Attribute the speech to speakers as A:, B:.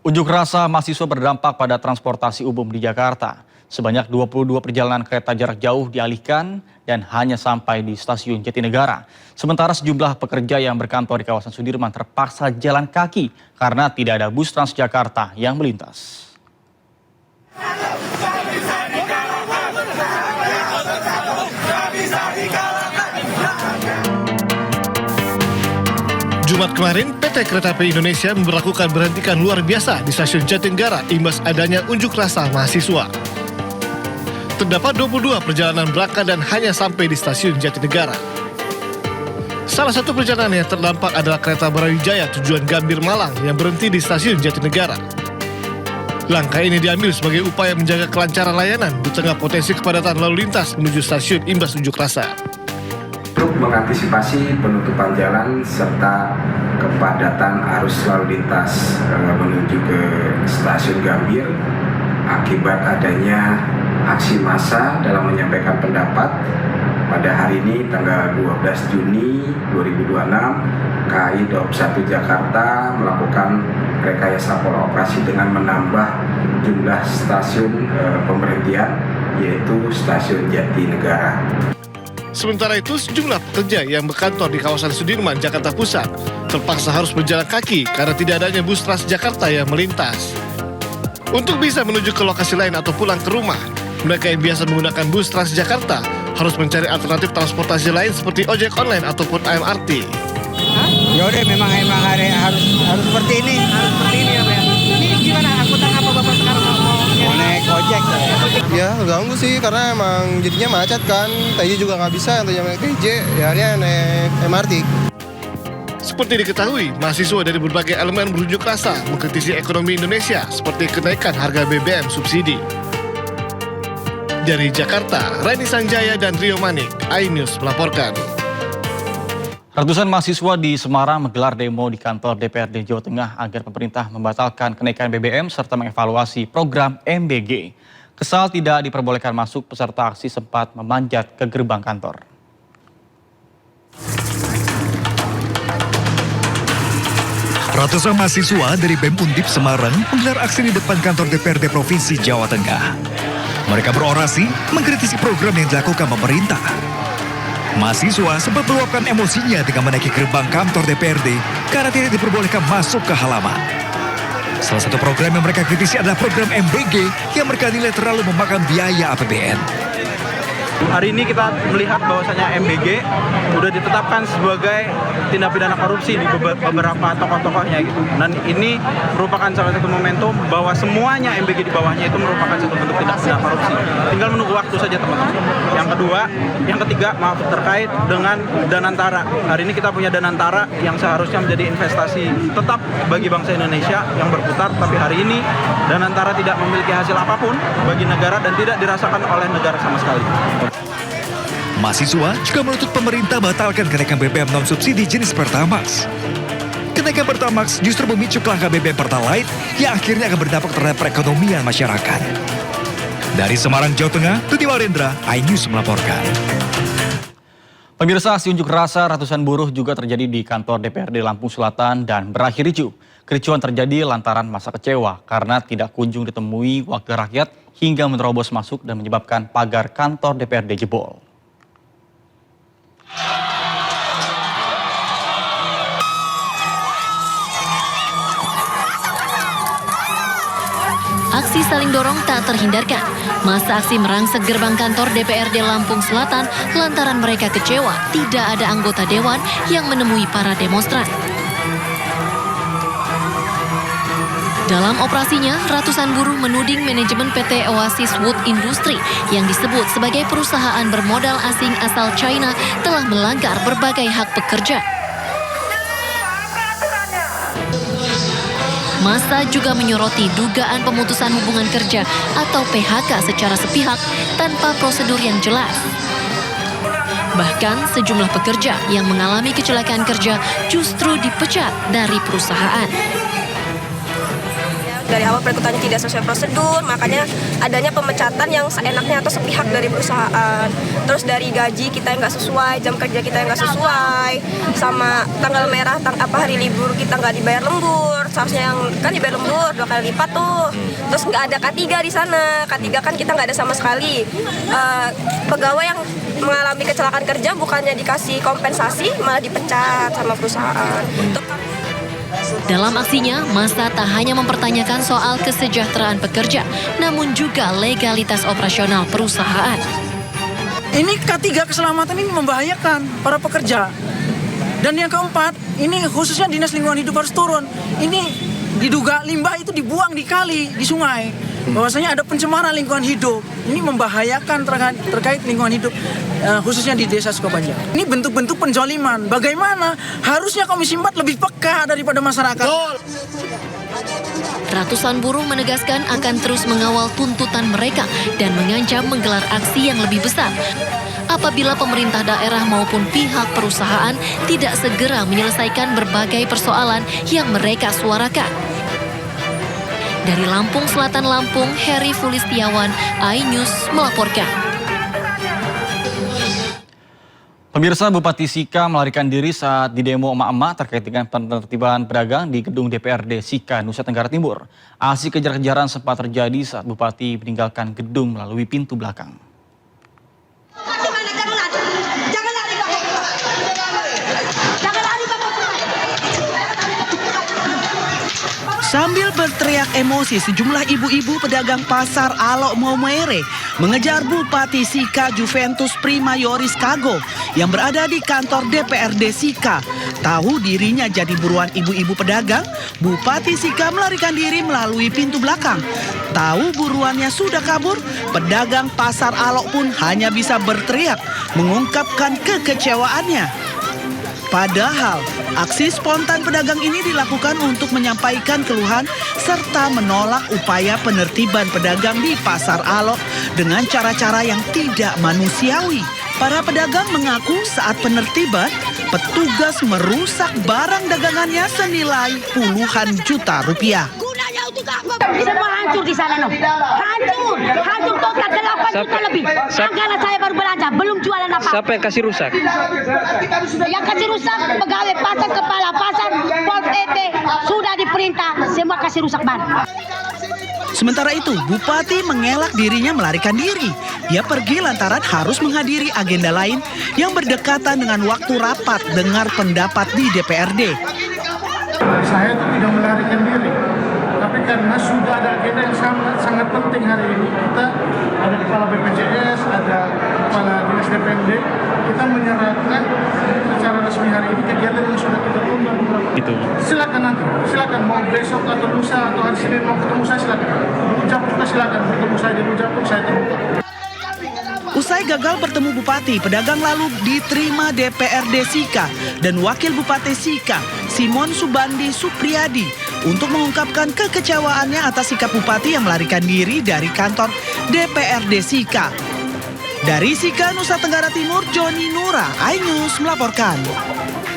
A: Unjuk rasa mahasiswa berdampak pada transportasi umum di Jakarta. Sebanyak 22 perjalanan kereta jarak jauh dialihkan dan hanya sampai di stasiun Jatinegara. Sementara sejumlah pekerja yang berkantor di kawasan Sudirman terpaksa jalan kaki karena tidak ada bus Transjakarta yang melintas.
B: Jumat kemarin, PT Kereta Api Indonesia memberlakukan berhentikan luar biasa di stasiun Jatinegara imbas adanya unjuk rasa mahasiswa. Terdapat 22 perjalanan berangkat dan hanya sampai di stasiun Jatinegara. Salah satu perjalanan yang terdampak adalah kereta Brawijaya tujuan Gambir Malang yang berhenti di stasiun Jatinegara. Langkah ini diambil sebagai upaya menjaga kelancaran layanan di tengah potensi kepadatan lalu lintas menuju stasiun imbas unjuk rasa.
C: Untuk mengantisipasi penutupan jalan serta kepadatan arus lalu lintas menuju ke stasiun Gambir akibat adanya aksi massa dalam menyampaikan pendapat pada hari ini tanggal 12 Juni 2026 KAI Daob 1 Jakarta melakukan rekayasa pola operasi dengan menambah jumlah stasiun pemberhentian yaitu stasiun Jatinegara.
B: Sementara itu, sejumlah pekerja yang berkantor di kawasan Sudirman, Jakarta Pusat terpaksa harus berjalan kaki karena tidak adanya bus Transjakarta yang melintas. Untuk bisa menuju ke lokasi lain atau pulang ke rumah, mereka yang biasa menggunakan bus Transjakarta harus mencari alternatif transportasi lain seperti ojek online ataupun MRT.
D: Yaudah, memang harus seperti ini. Harus seperti ini ya, Pak. Ini gimana? Angkutan apa Bapak sekarang mau naik ojek?
E: Ya, ganggu sih karena emang jadinya macet kan. TJ juga nggak bisa, yang tadinya naik TJ, ya akhirnya naik MRT.
B: Seperti diketahui, mahasiswa dari berbagai elemen berunjuk rasa mengkritisi ekonomi Indonesia seperti kenaikan harga BBM subsidi. Dari Jakarta, Raini Sanjaya dan Rio Manik, iNews melaporkan.
A: Ratusan mahasiswa di Semarang menggelar demo di kantor DPRD Jawa Tengah agar pemerintah membatalkan kenaikan BBM serta mengevaluasi program MBG. Kesal tidak diperbolehkan masuk, peserta aksi sempat memanjat ke gerbang kantor.
F: Ratusan mahasiswa dari BEM Undip Semarang menggelar aksi di depan kantor DPRD Provinsi Jawa Tengah. Mereka berorasi mengkritisi program yang dilakukan pemerintah. Mahasiswa sempat meluapkan emosinya dengan menaiki gerbang kantor DPRD karena tidak diperbolehkan masuk ke halaman. Salah satu program yang mereka kritisi adalah program MBG yang mereka nilai terlalu memakan biaya APBN.
G: Hari ini kita melihat bahwasanya MBG sudah ditetapkan sebagai tindak pidana korupsi di beberapa tokoh-tokohnya gitu. Dan ini merupakan salah satu momentum bahwa semuanya MBG di bawahnya itu merupakan satu bentuk tindak pidana korupsi. Tinggal menunggu waktu saja teman-teman. Yang ketiga, maaf, terkait dengan Danantara. Hari ini kita punya Danantara yang seharusnya menjadi investasi tetap bagi bangsa Indonesia yang berputar, tapi hari ini Danantara tidak memiliki hasil apapun bagi negara dan tidak dirasakan oleh negara sama sekali.
F: Mahasiswa juga menuntut pemerintah batalkan kenaikan BBM non-subsidi jenis Pertamax. Kenaikan Pertamax justru memicu kelangkaan BBM Pertalite yang akhirnya akan berdampak terhadap perekonomian masyarakat. Dari Semarang, Jawa Tengah, Tuti Warendra, iNews melaporkan.
A: Pemirsa, aksi unjuk rasa ratusan buruh juga terjadi di kantor DPRD Lampung Selatan dan berakhir ricuh. Kericuan terjadi lantaran masa kecewa karena tidak kunjung ditemui wakil rakyat hingga menerobos masuk dan menyebabkan pagar kantor DPRD jebol.
H: Aksi saling dorong tak terhindarkan. Masa aksi merangsek gerbang kantor DPRD Lampung Selatan lantaran mereka kecewa tidak ada anggota dewan yang menemui para demonstran. Dalam operasinya, ratusan buruh menuding manajemen PT Oasis Wood Industry yang disebut sebagai perusahaan bermodal asing asal China telah melanggar berbagai hak pekerja. Massa juga menyoroti dugaan pemutusan hubungan kerja atau PHK secara sepihak tanpa prosedur yang jelas. Bahkan sejumlah pekerja yang mengalami kecelakaan kerja justru dipecat dari perusahaan.
I: Dari awal perekrutannya tidak sesuai prosedur, makanya adanya pemecatan yang seenaknya atau sepihak dari perusahaan. Terus dari gaji kita yang nggak sesuai, jam kerja kita yang nggak sesuai, sama tanggal merah, hari libur kita nggak dibayar lembur. seharusnya yang kan dibayar lembur 2 kali lipat tuh. Terus nggak ada K3 di sana. K3 kan kita nggak ada sama sekali. Pegawai yang mengalami kecelakaan kerja bukannya dikasih kompensasi, malah dipecat sama perusahaan.
H: Dalam aksinya, massa tak hanya mempertanyakan soal kesejahteraan pekerja, namun juga legalitas operasional perusahaan.
J: Ini K3 keselamatan ini membahayakan para pekerja. Dan yang keempat, ini khususnya Dinas Lingkungan Hidup harus turun. Ini diduga limbah itu dibuang di kali, di sungai. Bahwasanya ada pencemaran lingkungan hidup. Ini membahayakan terkait lingkungan hidup, khususnya di Desa Sukabanjar. Ini bentuk-bentuk penzaliman. Bagaimana? Harusnya Komisi 4 lebih peka daripada masyarakat.
H: Ratusan buruh menegaskan akan terus mengawal tuntutan mereka dan mengancam menggelar aksi yang lebih besar apabila pemerintah daerah maupun pihak perusahaan tidak segera menyelesaikan berbagai persoalan yang mereka suarakan. Dari Lampung Selatan Lampung, Heri Fulistiawan, iNews melaporkan.
A: Pemirsa, Bupati Sika melarikan diri saat didemo emak-emak terkait dengan penertiban pedagang di gedung DPRD Sika, Nusa Tenggara Timur. Aksi kejar-kejaran sempat terjadi saat Bupati meninggalkan gedung melalui pintu belakang.
K: Sambil berteriak emosi, sejumlah ibu-ibu pedagang pasar Alok Maumere mengejar Bupati Sika Juventus Primayoris Kago yang berada di kantor DPRD Sika. Tahu dirinya jadi buruan ibu-ibu pedagang, Bupati Sika melarikan diri melalui pintu belakang. Tahu buruannya sudah kabur, pedagang pasar Alok pun hanya bisa berteriak mengungkapkan kekecewaannya. Padahal, aksi spontan pedagang ini dilakukan untuk menyampaikan keluhan serta menolak upaya penertiban pedagang di Pasar Alok dengan cara-cara yang tidak manusiawi. Para pedagang mengaku saat penertiban, petugas merusak barang dagangannya senilai puluhan juta rupiah.
L: Semua hancur di sana, no. Hancur total 8 juta lebih. Anggaran saya baru belanja, belum jualan apa.
M: Siapa yang kasih rusak?
L: Yang kasih rusak pegawai pasar, kepala pasar, Pol PP sudah diperintah semua kasih rusak ban.
K: Sementara itu, Bupati mengelak dirinya melarikan diri. Ia pergi lantaran harus menghadiri agenda lain yang berdekatan dengan waktu rapat dengar pendapat di DPRD.
B: Saya itu tidak melarikan diri, tapi karena sudah ada agenda yang sangat penting hari ini. Kita ada kepala BPJS, ada kepala dinas DPRD, kita menyerahkan secara resmi hari ini kegiatan yang sudah kita tunda.
M: Itu.
B: Silakan nanti, silakan mau besok atau lusa atau hari Senin mau ketemu saya silakan. Ucap juga silakan ketemu saya di Ucap pun saya terbuka.
K: Usai gagal bertemu Bupati, pedagang lalu diterima DPRD Sika dan Wakil Bupati Sika, Simon Subandi Supriyadi, untuk mengungkapkan kekecewaannya atas sikap Bupati yang melarikan diri dari kantor DPRD Sika. Dari Sika, Nusa Tenggara Timur, Joni Nura, iNews melaporkan.